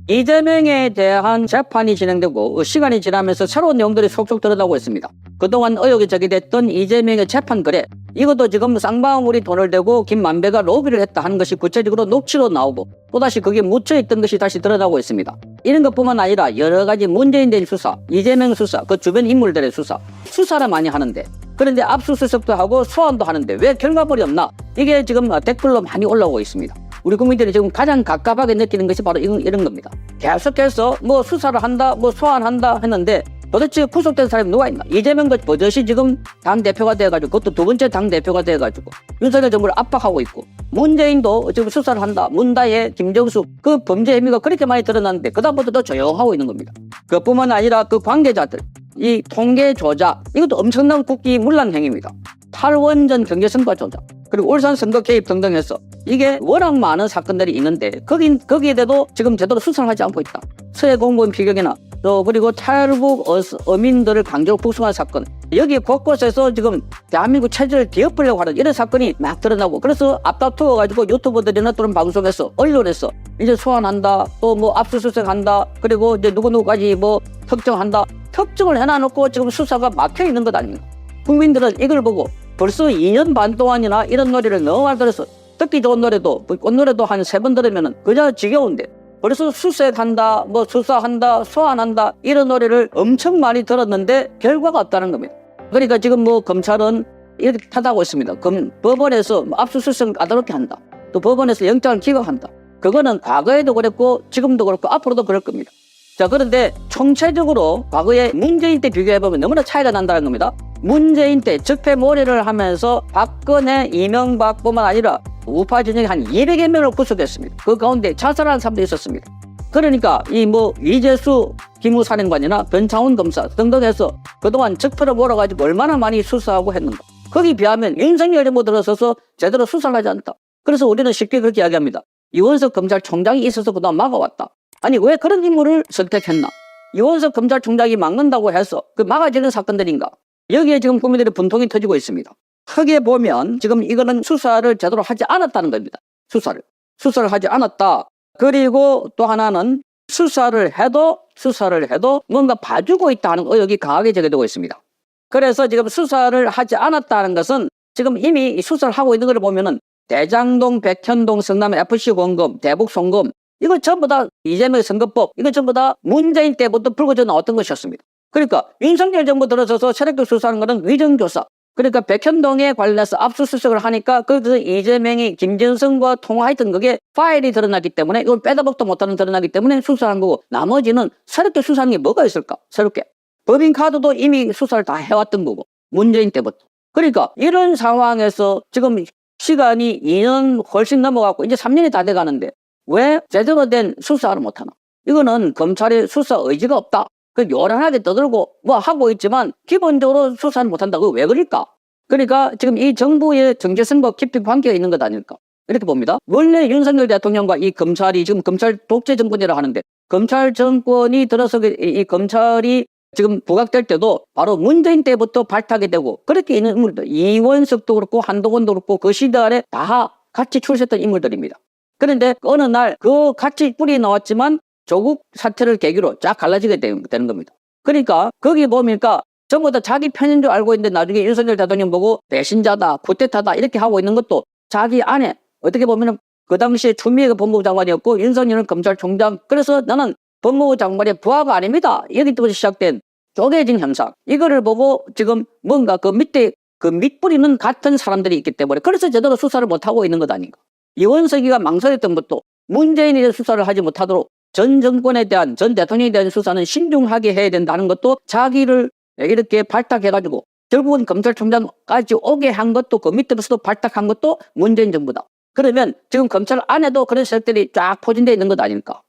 이재명에 대한 재판이 진행되고 시간이 지나면서 새로운 내용들이 속속 드러나고 있습니다. 그동안 의혹이 제기됐던 이재명의 재판 거래, 이것도 지금 쌍방울이 돈을 대고 김만배가 로비를 했다 하는 것이 구체적으로 녹취로 나오고 또다시 그게 묻혀있던 것이 다시 드러나고 있습니다. 이런 것뿐만 아니라 여러 가지 문재인 대행 수사, 이재명 수사, 그 주변 인물들의 수사를 많이 하는데, 그런데 압수수색도 하고 소환도 하는데 왜 결과물이 없나? 이게 지금 댓글로 많이 올라오고 있습니다. 우리 국민들이 지금 가장 갑갑하게 느끼는 것이 바로 이런 겁니다. 계속해서 뭐 수사를 한다, 뭐 소환한다 했는데 도대체 구속된 사람이 누가 있나? 이재명도 버젓이 지금 당대표가 돼가지고, 그것도 두 번째 당대표가 돼가지고 윤석열 정부를 압박하고 있고, 문재인도 지금 수사를 한다. 문다혜, 김정숙, 그 범죄 혐의가 그렇게 많이 드러났는데 그다음부터 더 조용하고 있는 겁니다. 그뿐만 아니라 그 관계자들, 이 통계 조작, 이것도 엄청난 국기 문란 행위입니다. 탈원전 경제성과 조작, 그리고 울산 선거 개입 등등 해서 이게 워낙 많은 사건들이 있는데 거기에 대해도 지금 제대로 수사를 하지 않고 있다. 서해 공무원 피격이나 또 그리고 탈북 어민들을 강제로 북송한 사건, 여기 곳곳에서 지금 대한민국 체제를 뒤엎으려고 하는 이런 사건이 막 드러나고, 그래서 앞다투어 가지고 유튜버들이나 또는 방송에서 언론에서 이제 소환한다, 또 뭐 압수수색한다, 그리고 이제 누구누구까지 뭐 특정한다, 특정을 해놔놓고 지금 수사가 막혀 있는 것 아닙니까? 국민들은 이걸 보고 벌써 2년 반 동안이나 이런 노래를 너무 많이 들어서, 듣기 좋은 노래도 꽃노래도 한 3번 들으면 그냥 지겨운데 벌써 수색한다, 뭐 수사한다, 소환한다, 이런 노래를 엄청 많이 들었는데 결과가 없다는 겁니다. 그러니까 지금 뭐 검찰은 이렇게 탓하고 있습니다. 법원에서 압수수색을 까다롭게 한다, 또 법원에서 영장을 기각한다. 그거는 과거에도 그랬고 지금도 그렇고 앞으로도 그럴 겁니다. 자, 그런데 총체적으로 과거에 문재인 때 비교해보면 너무나 차이가 난다는 겁니다. 문재인 때 적폐몰이를 하면서 박근혜, 이명박뿐만 아니라 우파 진영이 한 200여 명을 구속했습니다. 그 가운데 자살하는 사람도 있었습니다. 그러니까 이 뭐 이재수 기무사령관이나 변창훈 검사 등등 해서 그동안 적폐를 몰아가지고 얼마나 많이 수사하고 했는가. 거기 비하면 윤석열 정부 들어서서 제대로 수사를 하지 않다. 그래서 우리는 쉽게 그렇게 이야기합니다. 이원석 검찰총장이 있어서 그동안 막아왔다. 아니 왜 그런 인물을 선택했나? 이원석 검찰총장이 막는다고 해서 그 막아지는 사건들인가? 여기에 지금 국민들의 분통이 터지고 있습니다. 크게 보면 지금 이거는 수사를 제대로 하지 않았다는 겁니다. 수사를 하지 않았다. 그리고 또 하나는 수사를 해도 뭔가 봐주고 있다 하는 의혹이 강하게 제기되고 있습니다. 그래서 지금 수사를 하지 않았다는 것은 지금 이미 수사를 하고 있는 걸 보면은 대장동, 백현동, 성남 FC 공금, 대북 송금, 이거 전부 다 이재명 선거법, 이거 전부 다 문재인 때부터 불거져 나왔던 것이었습니다. 그러니까 윤석열 정부 들어서서 세력적 수사하는 것은 위정조사. 그러니까 백현동에 관련해서 압수수색을 하니까 거기서 이재명이 김정성과 통화했던 그게 파일이 드러나기 때문에, 이걸 빼다박도 못하는 드러나기 때문에 수사한 거고, 나머지는 새롭게 수사하는 게 뭐가 있을까? 새롭게 법인카드도 이미 수사를 다 해왔던 거고, 문재인 때부터. 그러니까 이런 상황에서 지금 시간이 2년 훨씬 넘어갔고 이제 3년이 다 돼가는데 왜 제대로 된 수사를 못하나? 이거는 검찰의 수사 의지가 없다. 그 요란하게 떠들고 뭐 하고 있지만 기본적으로 수사는 못한다. 그거 왜 그럴까? 그러니까 지금 이 정부의 정체성과 깊이 관계가 있는 것 아닐까? 이렇게 봅니다. 원래 윤석열 대통령과 이 검찰이 지금 검찰 독재 정권이라 하는데, 검찰 정권이 들어서 이 검찰이 지금 부각될 때도 바로 문재인 때부터 발탁이 되고 그렇게 있는 인물들, 이원석도 그렇고 한동훈도 그렇고 그 시대에 다 같이 출세했던 인물들입니다. 그런데 어느 날 그 같이 뿔이 나왔지만 조국 사태를 계기로 쫙 갈라지게 되는 겁니다. 그러니까 거기 보니까 전부 다 자기 편인 줄 알고 있는데 나중에 윤석열 대통령 보고 배신자다, 쿠데타다 이렇게 하고 있는 것도 자기 안에 어떻게 보면 그 당시에 추미애가 법무부 장관이었고 윤석열은 검찰총장, 그래서 나는 법무부 장관의 부하가 아닙니다. 여기부터 시작된 쪼개진 현상, 이거를 보고 지금 뭔가 그 밑에 그 밑뿌리는 같은 사람들이 있기 때문에 그래서 제대로 수사를 못하고 있는 것 아닌가. 이원석이가 망설였던 것도 문재인에 대해 수사를 하지 못하도록 전 정권에 대한, 전 대통령에 대한 수사는 신중하게 해야 된다는 것도 자기를 이렇게 발탁해가지고 결국은 검찰총장까지 오게 한 것도, 그 밑에서도 발탁한 것도 문재인 정부다. 그러면 지금 검찰 안에도 그런 세력들이 쫙 포진되어 있는 것 아닐까.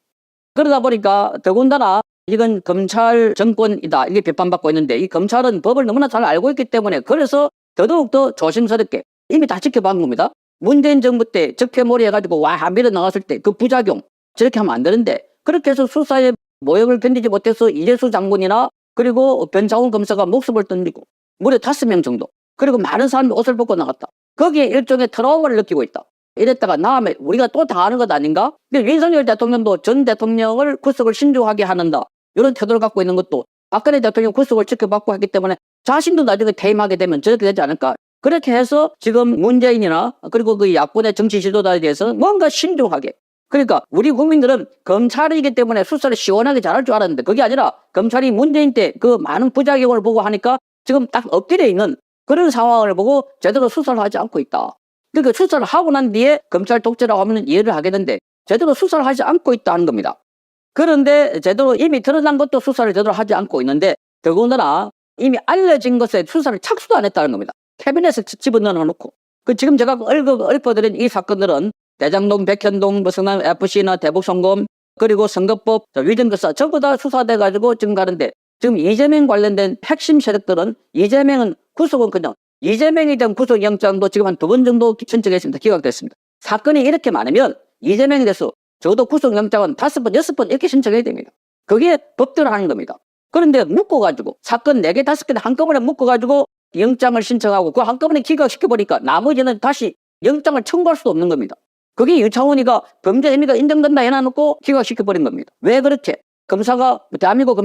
그러다 보니까 더군다나 이건 검찰 정권이다, 이게 비판받고 있는데 이 검찰은 법을 너무나 잘 알고 있기 때문에 그래서 더더욱더 조심스럽게 이미 다 지켜본 겁니다. 문재인 정부 때 적폐몰이 해가지고 와 밀어 나갔을 때 그 부작용, 저렇게 하면 안 되는데 그렇게 해서 수사의 모욕을 견디지 못해서 이재수 장군이나 그리고 변창훈 검사가 목숨을 던지고 무려 5명 정도, 그리고 많은 사람이 옷을 벗고 나갔다. 거기에 일종의 트라우마를 느끼고 있다. 이랬다가 다음에 우리가 또 당하는 것 아닌가? 근데 윤석열 대통령도 전 대통령을 구속을 신중하게 하는다. 이런 태도를 갖고 있는 것도 박근혜 대통령 구속을 지켜받고 했기 때문에 자신도 나중에 퇴임하게 되면 저렇게 되지 않을까? 그렇게 해서 지금 문재인이나 그리고 그 야권의 정치 지도자에 대해서 뭔가 신중하게. 그러니까 우리 국민들은 검찰이기 때문에 수사를 시원하게 잘할 줄 알았는데 그게 아니라 검찰이 문재인 때 그 많은 부작용을 보고 하니까 지금 딱 엎드려 있는 그런 상황을 보고 제대로 수사를 하지 않고 있다. 그러니까 수사를 하고 난 뒤에 검찰 독재라고 하면 이해를 하겠는데 제대로 수사를 하지 않고 있다는 겁니다. 그런데 제대로 이미 드러난 것도 수사를 제대로 하지 않고 있는데 더군다나 이미 알려진 것에 수사를 착수도 안 했다는 겁니다. 캐비넷에 집어넣어 놓고. 그 지금 제가 읊어드린 이 사건들은 대장동, 백현동, 뭐 성남 FC나 대북송금 그리고 선거법, 위증거사 전부 다 수사돼가지고 지금 가는데 지금 이재명 관련된 핵심 세력들은 이재명은 구속은 그냥 이재명에 대한 구속영장도 지금 한 2번 정도 신청했습니다. 기각됐습니다. 사건이 이렇게 많으면 이재명에 대해서 적어도 구속영장은 5번, 6번 이렇게 신청해야 됩니다. 그게 법대로 하는 겁니다. 그런데 묶어가지고 사건 4개, 5개 한꺼번에 묶어가지고 영장을 신청하고 그 한꺼번에 기각시켜버리니까 나머지는 다시 영장을 청구할 수도 없는 겁니다. 그게 유차원이가 범죄 혐의가 인정된다 해놔놓고 기각시켜버린 겁니다. 왜 그렇게? 대한민국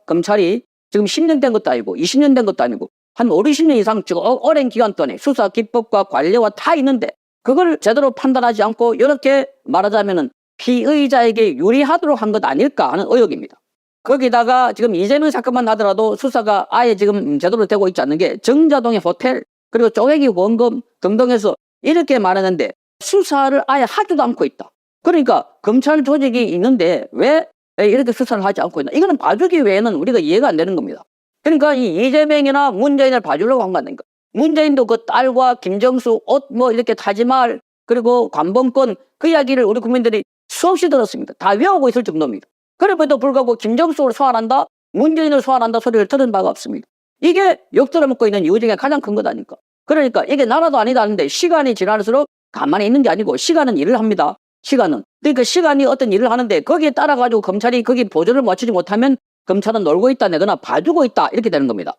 검찰이 지금 10년 된 것도 아니고 20년 된 것도 아니고 한 5, 60년 이상 지금 오랜 기간 동안에 수사 기법과 관례와 다 있는데 그걸 제대로 판단하지 않고 이렇게 말하자면은 피의자에게 유리하도록 한 것 아닐까 하는 의혹입니다. 거기다가 지금 이재명 사건만 하더라도 수사가 아예 지금 제대로 되고 있지 않는 게 정자동의 호텔 그리고 쪼개기 원금 등등해서 이렇게 말하는데 수사를 아예 하지도 않고 있다. 그러니까 검찰 조직이 있는데 왜 이렇게 수사를 하지 않고 있나? 이거는 봐주기 외에는 우리가 이해가 안 되는 겁니다. 그러니까 이 이재명이나 문재인을 봐주려고 한 거 아닌가? 문재인도 그 딸과 김정수 옷 뭐 이렇게 타지 말 그리고 관봉권 그 이야기를 우리 국민들이 수없이 들었습니다. 다 외우고 있을 정도입니다. 그럼에도 불구하고 김정수를 소환한다, 문재인을 소환한다 소리를 들은 바가 없습니다. 이게 욕들어먹고 있는 이유 중에 가장 큰 것 아닙니까? 그러니까 이게 나라도 아니다는데 시간이 지날수록 가만히 있는 게 아니고 시간은 일을 합니다. 시간은. 그러니까 시간이 어떤 일을 하는데 거기에 따라가지고 검찰이 거기 보조를 맞추지 못하면 검찰은 놀고 있다 내거나 봐주고 있다 이렇게 되는 겁니다.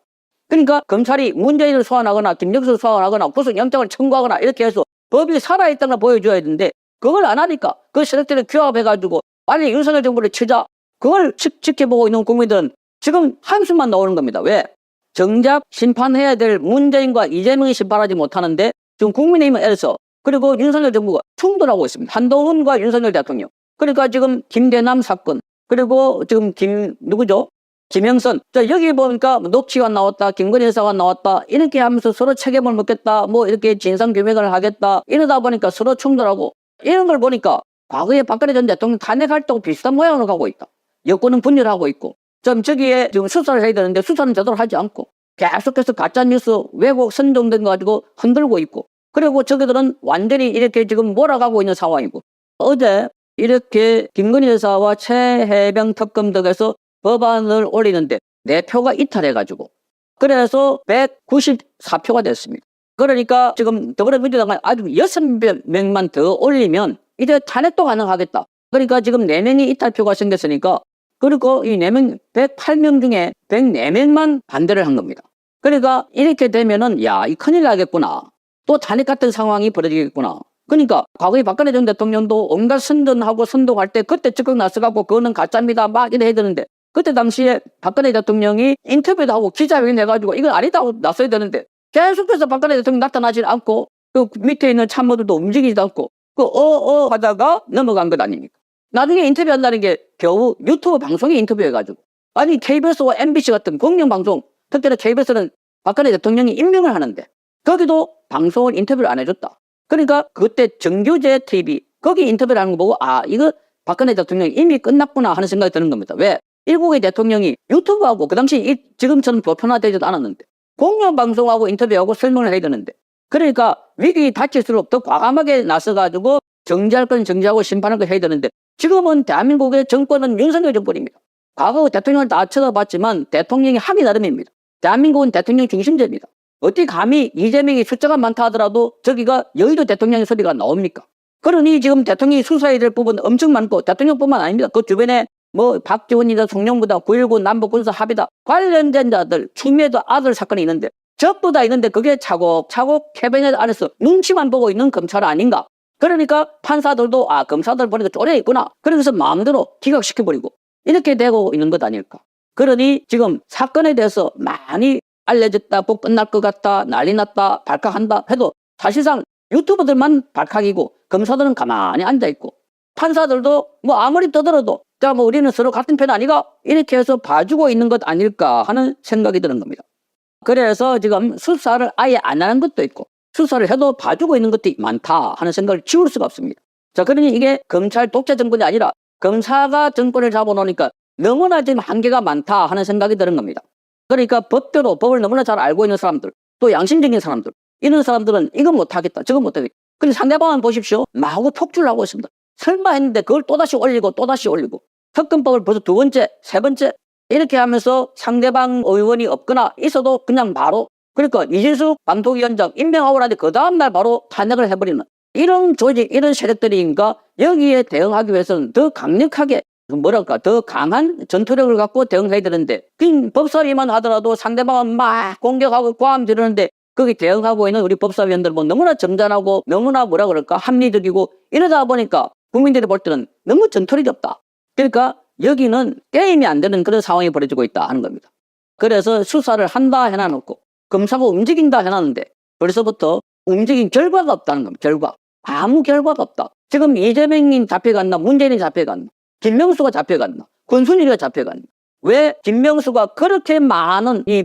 그러니까 검찰이 문재인을 소환하거나 김정수를 소환하거나 구속영장을 청구하거나 이렇게 해서 법이 살아있다는 걸 보여줘야 되는데 그걸 안 하니까 그 세력들을 규합해가지고 빨리 윤석열 정부를 치자. 그걸 지켜보고 있는 국민들은 지금 한숨만 나오는 겁니다. 왜? 정작 심판해야 될 문재인과 이재명이 심판하지 못하는데 지금 국민의힘은 애써 그리고 윤석열 정부가 충돌하고 있습니다. 한동훈과 윤석열 대통령. 그러니까 지금 김대남 사건 그리고 지금 김영선. 자, 여기 보니까 녹취관 나왔다, 김건희 여사가 나왔다, 이렇게 하면서 서로 책임을 묻겠다, 뭐 이렇게 진상규명을 하겠다, 이러다 보니까 서로 충돌하고, 이런 걸 보니까 과거에 박근혜 전 대통령 탄핵할 때하고 비슷한 모양으로 가고 있다. 여권은 분열하고 있고, 저기에 지금 수사를 해야 되는데 수사는 제대로 하지 않고, 계속해서 가짜뉴스 왜곡 선동된 거 가지고 흔들고 있고, 그리고 저기들은 완전히 이렇게 지금 몰아가고 있는 상황이고, 어제 이렇게 김건희 여사와 최혜병 특검 등에서 법안을 올리는데 4표가 이탈해가지고 그래서 194표가 됐습니다. 그러니까 지금 더불어민주당은 아주 6명만 더 올리면 이제 탄핵도 가능하겠다. 그러니까 지금 4명이 이탈표가 생겼으니까 그리고 이 4명 108명 중에 104명만 반대를 한 겁니다. 그러니까 이렇게 되면은 야, 이 큰일 나겠구나. 또 탄핵 같은 상황이 벌어지겠구나. 그러니까 과거에 박근혜 전 대통령도 온갖 선전하고 선동할 때 그때 적극 나서갖고 그거는 가짜입니다 막 이래 해야 되는데 그때 당시에 박근혜 대통령이 인터뷰도 하고 기자회견 해가지고 이건 아니다고 나서야 되는데 계속해서 박근혜 대통령이 나타나지 않고 그 밑에 있는 참모들도 움직이지도 않고 하다가 넘어간 것 아닙니까? 나중에 인터뷰한다는 게 겨우 유튜브 방송에 인터뷰해가지고 아니 KBS와 MBC 같은 공영방송 특히나 KBS는 박근혜 대통령이 임명을 하는데 거기도 방송을 인터뷰를 안 해줬다. 그러니까 그때 정규제 TV 거기 인터뷰를 하는 거 보고 아 이거 박근혜 대통령이 이미 끝났구나 하는 생각이 드는 겁니다. 왜? 일국의 대통령이 유튜브하고 그 당시 지금처럼 보편화되지도 않았는데 공영방송하고 인터뷰하고 설명을 해야 되는데 그러니까 위기 닥칠수록 더 과감하게 나서가지고 정지할 건 정지하고 심판할 건 해야 되는데 지금은 대한민국의 정권은 윤석열 정권입니다. 과거 대통령을 다 쳐다봤지만 대통령이 하기 나름입니다. 대한민국은 대통령 중심제입니다. 어떻게 감히 이재명이 숫자가 많다 하더라도 저기가 여의도 대통령의 소리가 나옵니까? 그러니 지금 대통령이 수사해야 될 부분 엄청 많고 대통령뿐만 아닙니다. 그 주변에 뭐 박지원이다, 송영구다, 9.19 남북군사 합의다 관련된 자들 추미애도 아들 사건이 있는데 전부 다 있는데 그게 차곡차곡 캐비넷 안에서 눈치만 보고 있는 검찰 아닌가? 그러니까 판사들도 검사들 보니까 쪼려 있구나. 그래서 마음대로 기각시켜버리고 이렇게 되고 있는 것 아닐까. 그러니 지금 사건에 대해서 많이 알려졌다, 꼭 끝날 것 같다, 난리 났다, 발칵한다 해도 사실상 유튜버들만 발칵이고 검사들은 가만히 앉아있고 판사들도 뭐 아무리 떠들어도 자 뭐 우리는 서로 같은 편 아니가 이렇게 해서 봐주고 있는 것 아닐까 하는 생각이 드는 겁니다. 그래서 지금 수사를 아예 안 하는 것도 있고 수사를 해도 봐주고 있는 것도 많다 하는 생각을 지울 수가 없습니다. 자, 그러니 이게 검찰 독재 정권이 아니라 검사가 정권을 잡아놓으니까 너무나 지금 한계가 많다 하는 생각이 드는 겁니다. 그러니까 법대로 법을 너무나 잘 알고 있는 사람들, 또 양심적인 사람들, 이런 사람들은 이건 못하겠다, 저건 못하겠다. 근데 상대방은 보십시오. 마구 폭주를 하고 있습니다. 설마 했는데 그걸 또다시 올리고 또다시 올리고 특검법을 벌써 2번째, 3번째 이렇게 하면서 상대방 의원이 없거나 있어도 그냥 바로 그러니까 이진숙 방통위원장 임명하고 나는데 그 다음날 바로 탄핵을 해버리는 이런 조직, 이런 세력들이니까 여기에 대응하기 위해서는 더 강력하게 뭐랄까 더 강한 전투력을 갖고 대응해야 되는데 그냥 법사위만 하더라도 상대방은 막 공격하고 고함 지르는데 거기 대응하고 있는 우리 법사위원들 뭐 너무나 점잖하고 너무나 뭐라 그럴까 합리적이고 이러다 보니까 국민들이 볼 때는 너무 전투력이 없다. 그러니까 여기는 게임이 안 되는 그런 상황이 벌어지고 있다 하는 겁니다. 그래서 수사를 한다 해놔놓고 검사가 움직인다 해놨는데 벌써부터 움직인 결과가 없다는 겁니다. 결과. 아무 결과가 없다. 지금 이재명이 잡혀갔나 문재인이 잡혀갔나 김명수가 잡혀갔나 권순일이가 잡혀갔나 왜 김명수가 그렇게 많은 이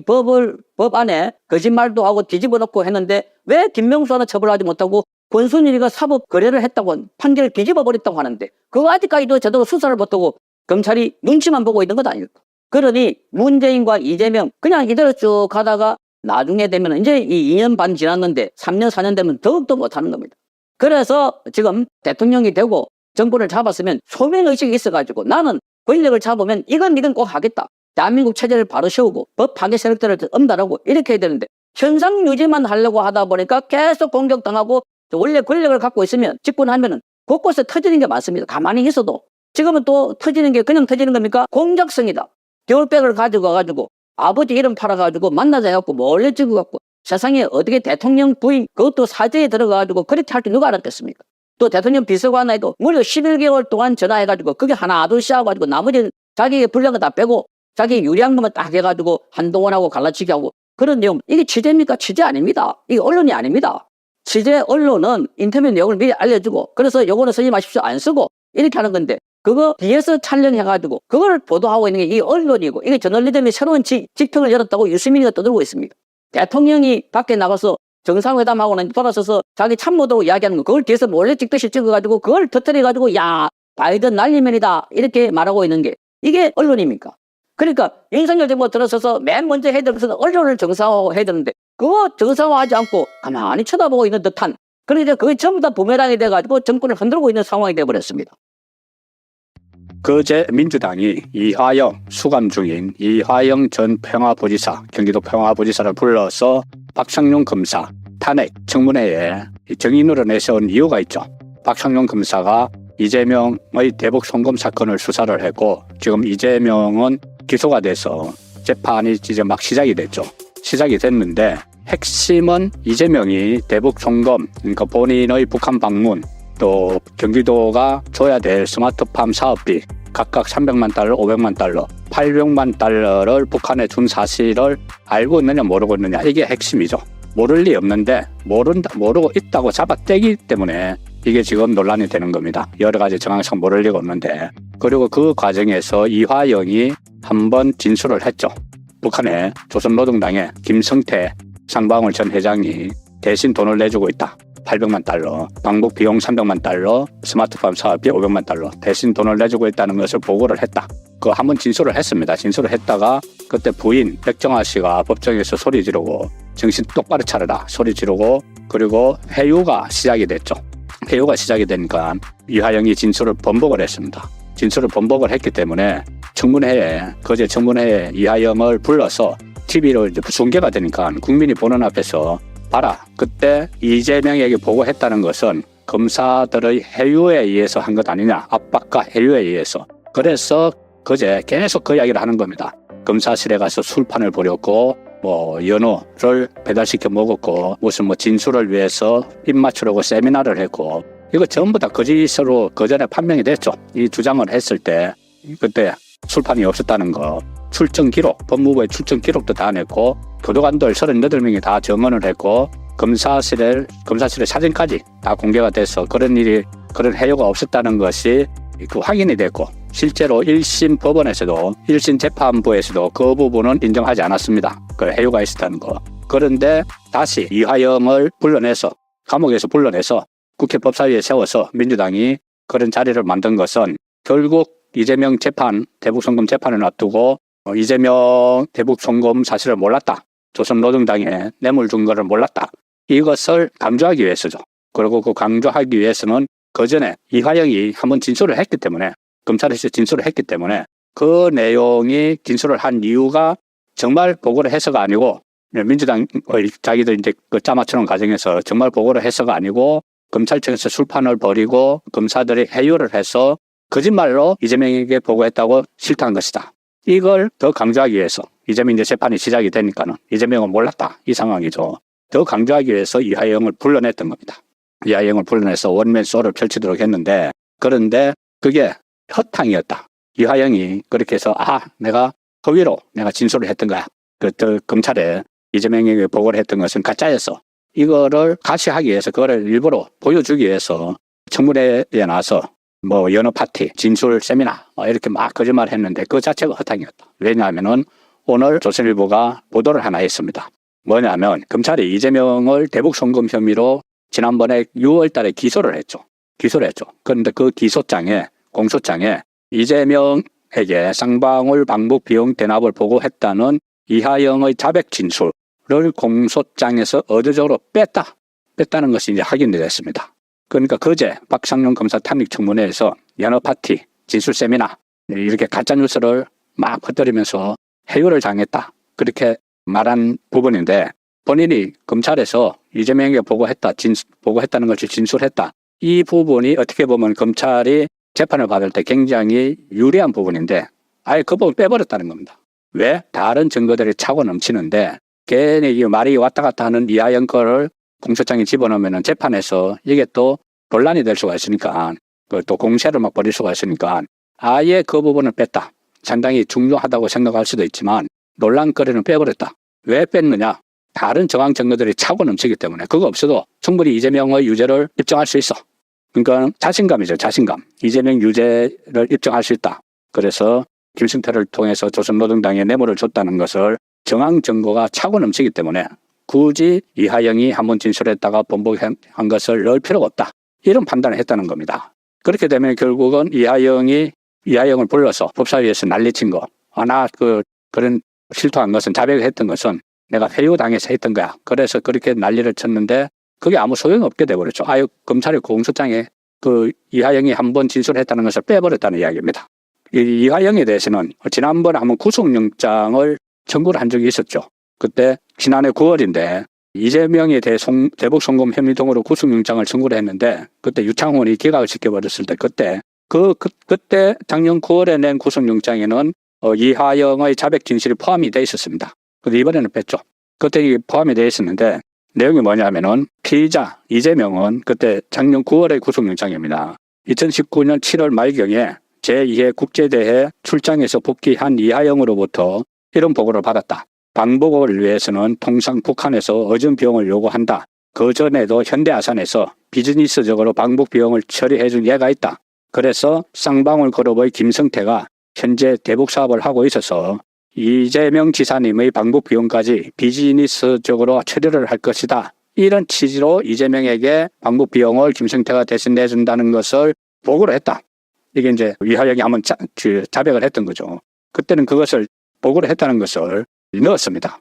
법 안에 거짓말도 하고 뒤집어 놓고 했는데 왜 김명수 하나 처벌하지 못하고 권순일이가 사법 거래를 했다고 판결을 뒤집어 버렸다고 하는데 그거 아직까지도 제대로 수사를 못하고 검찰이 눈치만 보고 있는 것 아닐까. 그러니 문재인과 이재명 그냥 이대로 쭉 가다가 나중에 되면 이제 이 2년 반 지났는데 3년 4년 되면 더욱더 못하는 겁니다. 그래서 지금 대통령이 되고 정권을 잡았으면 소명의식이 있어가지고 나는 권력을 잡으면 이건 꼭 하겠다. 대한민국 체제를 바로 세우고 법 파괴 세력들을 엄단하고 이렇게 해야 되는데 현상 유지만 하려고 하다 보니까 계속 공격당하고 원래 권력을 갖고 있으면 집권하면은 곳곳에 터지는 게 많습니다. 가만히 있어도. 지금은 또 터지는 게 그냥 터지는 겁니까? 공작성이다. 겨울백을 가지고 와가지고 아버지 이름 팔아가지고 만나자 해갖고 몰래 찍어갖고 세상에 어떻게 대통령 부인 그것도 사제에 들어가가지고 그렇게 할 줄 누가 알았겠습니까? 또 대통령 비서관 에도 무려 11개월 동안 전화해가지고 그게 하나 둘씩 하고가지고 나머지 자기 불리한 거 다 빼고 자기 유리한 것만 딱 해가지고 한동훈하고 갈라치기 하고 그런 내용 이게 취재입니까? 취재 아닙니다. 이게 언론이 아닙니다. 취재 언론은 인터뷰 내용을 미리 알려주고 그래서 요거는 쓰지 마십시오 안 쓰고 이렇게 하는 건데 그거 뒤에서 촬영해가지고 그걸 보도하고 있는 게 이 언론이고 이게 저널리즘의 새로운 직통을 열었다고 유시민이가 떠들고 있습니다. 대통령이 밖에 나가서 정상회담하고는 돌아서서 자기 참모도 이야기하는 거 그걸 뒤에서 몰래 찍듯이 찍어가지고 그걸 터뜨려가지고 야 바이든 날리면이다 이렇게 말하고 있는 게 이게 언론입니까? 그러니까 윤석열 정부가 들어서서 맨 먼저 해야 될 것은 언론을 정상화해야 되는데 그거 정상화하지 않고 가만히 쳐다보고 있는 듯한 그러니까 그게 전부 다 부메랑이 돼가지고 정권을 흔들고 있는 상황이 돼버렸습니다. 그제 민주당이 이화영 수감 중인 이화영 전 평화부지사 경기도 평화부지사를 불러서 박창룡 검사 탄핵 청문회에 정인으로 내세운 이유가 있죠. 박창룡 검사가 이재명의 대북 송금 사건을 수사를 했고 지금 이재명은 기소가 돼서 재판이 이제 막 시작이 됐죠. 시작이 됐는데 핵심은 이재명이 대북 송금 그러니까 본인의 북한 방문 또 경기도가 줘야 될 스마트팜 사업비 각각 300만 달러, 500만 달러, 800만 달러를 북한에 준 사실을 알고 있느냐 모르고 있느냐 이게 핵심이죠. 모를 리 없는데 모르고 있다고 잡아떼기 때문에 이게 지금 논란이 되는 겁니다. 여러 가지 정황상 모를 리가 없는데 그리고 그 과정에서 이화영이 한번 진술을 했죠. 북한에 조선노동당의 김성태 상방울 전 회장이 대신 돈을 내주고 있다. 800만 달러, 방북 비용 300만 달러, 스마트팜 사업비 500만 달러 대신 돈을 내주고 있다는 것을 보고를 했다. 그 한번 진술을 했습니다. 진술을 했다가 그때 부인 백정아 씨가 법정에서 소리 지르고 정신 똑바로 차려라 소리 지르고 그리고 회유가 시작이 됐죠. 회유가 시작이 되니까 이화영이 진술을 번복을 했습니다. 진술을 번복을 했기 때문에 거제 청문회에 이화영을 불러서 TV로 중계가 되니까 국민이 보는 앞에서 봐라. 그때 이재명에게 보고했다는 것은 검사들의 해유에 의해서 한 것 아니냐. 압박과 해유에 의해서. 그래서 그제 계속 그 이야기를 하는 겁니다. 검사실에 가서 술판을 벌였고 연어를 배달시켜 먹었고 무슨 진술을 위해서 입 맞추려고 세미나를 했고 이거 전부 다 거짓으로 그전에 판명이 됐죠. 이 주장을 했을 때 그때 술판이 없었다는 거, 출정 기록, 법무부의 출정 기록도 다 냈고 교도관들 38명이 다 증언을 했고 검사실의 사진까지 다 공개가 돼서 그런 해유가 없었다는 것이 확인이 됐고 실제로 1심 법원에서도 1심 재판부에서도 그 부분은 인정하지 않았습니다. 그 해유가 있었다는 거. 그런데 다시 이화영을 불러내서 감옥에서 불러내서 국회 법사위에 세워서 민주당이 그런 자리를 만든 것은 결국 이재명 재판, 대북송금 재판을 놔두고 이재명 대북송금 사실을 몰랐다. 조선노동당에 뇌물 준 거를 몰랐다. 이것을 강조하기 위해서죠. 그리고 그 강조하기 위해서는 그전에 이화영이 한번 진술을 했기 때문에 검찰에서 진술을 했기 때문에 그 내용이 진술을 한 이유가 정말 보고를 해서가 아니고 민주당의 자기들 이제 그 짜맞추는 과정에서 정말 보고를 해서가 아니고 검찰청에서 술판을 벌이고 검사들이 해유를 해서 거짓말로 이재명에게 보고했다고 실토한 것이다. 이걸 더 강조하기 위해서 이재명 이제 재판이 시작이 되니까는 이재명은 몰랐다. 이 상황이죠. 더 강조하기 위해서 이화영을 불러냈던 겁니다. 이화영을 불러내서 원맨 쇼를 펼치도록 했는데 그런데 그게 허탕이었다. 이화영이 그렇게 해서 내가 허위로 내가 진술을 했던 거야. 검찰에 이재명에게 보고를 했던 것은 가짜였어. 이거를 가시하기 위해서 그거를 일부러 보여주기 위해서 청문회에 나와서 뭐 연어 파티, 진술 세미나 이렇게 막 거짓말을 했는데 그 자체가 허탕이었다. 왜냐하면은 오늘 조선일보가 보도를 하나 했습니다. 뭐냐면 검찰이 이재명을 대북송금 혐의로 지난번에 6월 달에 기소를 했죠. 그런데 그 기소장에 공소장에 이재명에게 쌍방울 방북 비용 대납을 보고했다는 이화영의 자백 진술을 공소장에서 의도적으로 뺐다는 것이 이제 확인이 됐습니다. 그러니까 그제 박상용 검사 탄핵 청문회에서 연어 파티, 진술 세미나 이렇게 가짜 뉴스를 막 퍼뜨리면서 해유를 당했다. 그렇게 말한 부분인데 본인이 검찰에서 이재명에게 보고했다는 것을 진술했다. 이 부분이 어떻게 보면 검찰이 재판을 받을 때 굉장히 유리한 부분인데 아예 그 부분 빼버렸다는 겁니다. 왜? 다른 증거들이 차고 넘치는데 괜히 이 말이 왔다 갔다 하는 이화영 거를 공소장에 집어넣으면 재판에서 이게 또 논란이 될 수가 있으니까 또 공세를 막 벌일 수가 있으니까 아예 그 부분을 뺐다. 상당히 중요하다고 생각할 수도 있지만 논란거리는 빼버렸다. 왜 뺐느냐? 다른 정황 증거들이 차고 넘치기 때문에 그거 없어도 충분히 이재명의 유죄를 입증할 수 있어. 그러니까 자신감이죠. 자신감. 이재명 유죄를 입증할 수 있다. 그래서 김승태를 통해서 조선노동당에 뇌물을 줬다는 것을 정황 증거가 차고 넘치기 때문에 굳이 이화영이 한번 진술했다가 번복한 것을 넣을 필요가 없다. 이런 판단을 했다는 겁니다. 그렇게 되면 결국은 이화영을 불러서 법사위에서 난리친 거. 그런 실토한 것은 자백했던 것은 내가 회유당해서 했던 거야. 그래서 그렇게 난리를 쳤는데 그게 아무 소용이 없게 돼버렸죠. 검찰이 공소장에 이화영이 한번 진술했다는 것을 빼버렸다는 이야기입니다. 이화영에 대해서는 지난번에 한번 구속영장을 청구를 한 적이 있었죠. 그때 지난해 9월인데 이재명에 대해 대북송금 혐의 등으로 구속영장을 청구를 했는데 그때 유창훈이 기각을 시켜버렸을 때 그때 작년 9월에 낸 구속영장에는 이화영의 자백 진술이 포함이 돼 있었습니다. 근데 이번에는 뺐죠. 그때 포함이 돼 있었는데 내용이 뭐냐면은 피의자 이재명은 그때 작년 9월의 구속영장입니다. 2019년 7월 말경에 제2회 국제대회 출장에서 복귀한 이화영으로부터 이런 보고를 받았다. 방북을 위해서는 통상 북한에서 어준 비용을 요구한다. 그 전에도 현대아산에서 비즈니스적으로 방북 비용을 처리해준 예가 있다. 그래서 쌍방울 그룹의 김성태가 현재 대북 사업을 하고 있어서 이재명 지사님의 방북 비용까지 비즈니스적으로 처리를 할 것이다. 이런 취지로 이재명에게 방북 비용을 김성태가 대신 내준다는 것을 보고를 했다. 이게 이제 이화영이 한번 자백을 했던 거죠. 그때는 그것을 보고를 했다는 것을 넣었습니다.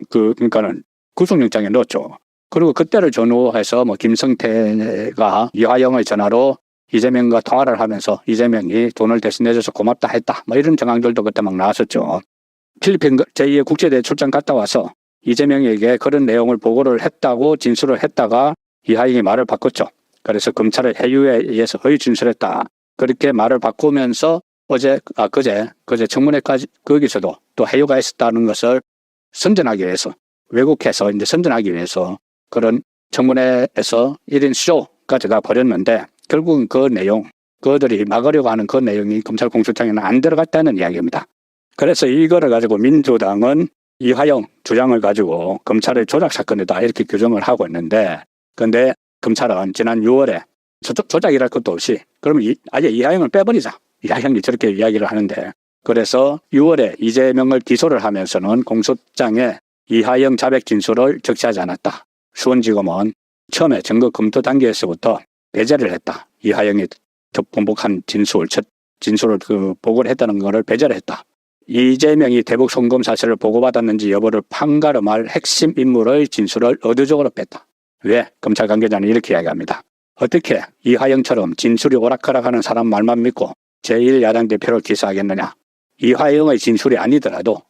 그러니까는 구속영장에 넣었죠. 그리고 그때를 전후해서 김성태가 이화영의 전화로 이재명과 통화를 하면서 이재명이 돈을 대신 내줘서 고맙다 했다. 이런 정황들도 그때 막 나왔었죠. 필리핀 제2의 국제대회 출장 갔다 와서 이재명에게 그런 내용을 보고를 했다고 진술을 했다가 이화영이 말을 바꿨죠. 그래서 검찰의 해유에 의해서 허위 진술했다. 그렇게 말을 바꾸면서 그제 청문회까지 거기서도 또 해유가 있었다는 것을 선전하기 위해서 왜곡해서 이제 선전하기 위해서 그런 청문회에서 1인 수조 가져가 버렸는데 결국은 그 내용, 그들이 막으려고 하는 그 내용이 검찰 공소장에는 안 들어갔다는 이야기입니다. 그래서 이거를 가지고 민주당은 이화영 주장을 가지고 검찰의 조작 사건이다 이렇게 규정을 하고 있는데, 그런데 검찰은 지난 6월에 조작이랄 것도 없이 그러면 아예 이화영을 빼버리자, 이화영이 저렇게 이야기를 하는데, 그래서 6월에 이재명을 기소를 하면서는 공소장에 이화영 자백 진술을 적시하지 않았다. 수원지검은 처음에 증거 검토 단계에서부터 배제를 했다. 이화영이 번복한 첫 진술을 보고를 했다는 것을 배제를 했다. 이재명이 대북 송금 사실을 보고받았는지 여부를 판가름할 핵심 인물의 진술을 의도적으로 뺐다. 왜? 검찰 관계자는 이렇게 이야기합니다. 어떻게 이화영처럼 진술이 오락가락하는 사람 말만 믿고 제1야당 대표를 기소하겠느냐. 이화영의 진술이 아니더라도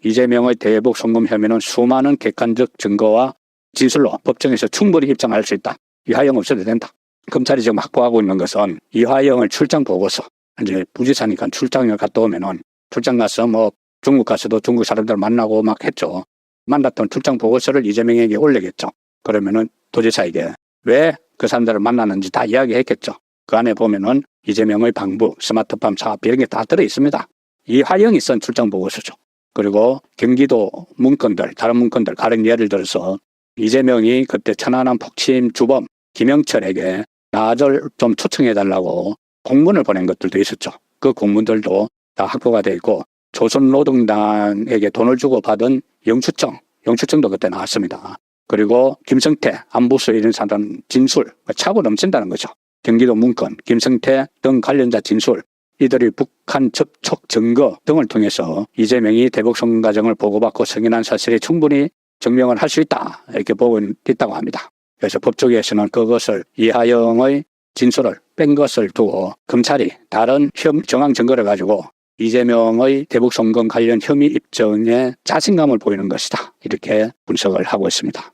이재명의 대북 송금 혐의는 수많은 객관적 증거와 진술로 법정에서 충분히 입증할 수 있다. 이화영 없어도 된다. 검찰이 지금 확보하고 있는 것은 이화영을 출장 보고서, 이제 부지사니까 출장을 갔다 오면은 출장 가서 중국 가서도 중국 사람들 만나고 막 했죠. 만났던 출장 보고서를 이재명에게 올리겠죠. 그러면은 도지사에게 왜 그 사람들을 만났는지 다 이야기했겠죠. 그 안에 보면은 이재명의 방부, 스마트팜 사업 이런 게 다 들어 있습니다. 이화영이 쓴 출장 보고서죠. 그리고 경기도 문건들, 다른 문건들, 가령 예를 들어서 이재명이 그때 천안함 폭침 주범 김영철에게 나를 좀 초청해달라고 공문을 보낸 것들도 있었죠. 그 공문들도 다 확보가 되어 있고, 조선노동당에게 돈을 주고 받은 영수증도 그때 나왔습니다. 그리고 김성태 안보수에 이런 사람 진술, 차고 넘친다는 거죠. 경기도 문건, 김성태 등 관련자 진술, 이들이 북한 접촉 증거 등을 통해서 이재명이 대북 송금 과정을 보고받고 승인한 사실이 충분히 증명을 할 수 있다, 이렇게 보고 있다고 합니다. 그래서 법조계에서는 그것을 이화영의 진술을 뺀 것을 두고 검찰이 다른 정황 증거를 가지고 이재명의 대북 송금 관련 혐의 입증에 자신감을 보이는 것이다, 이렇게 분석을 하고 있습니다.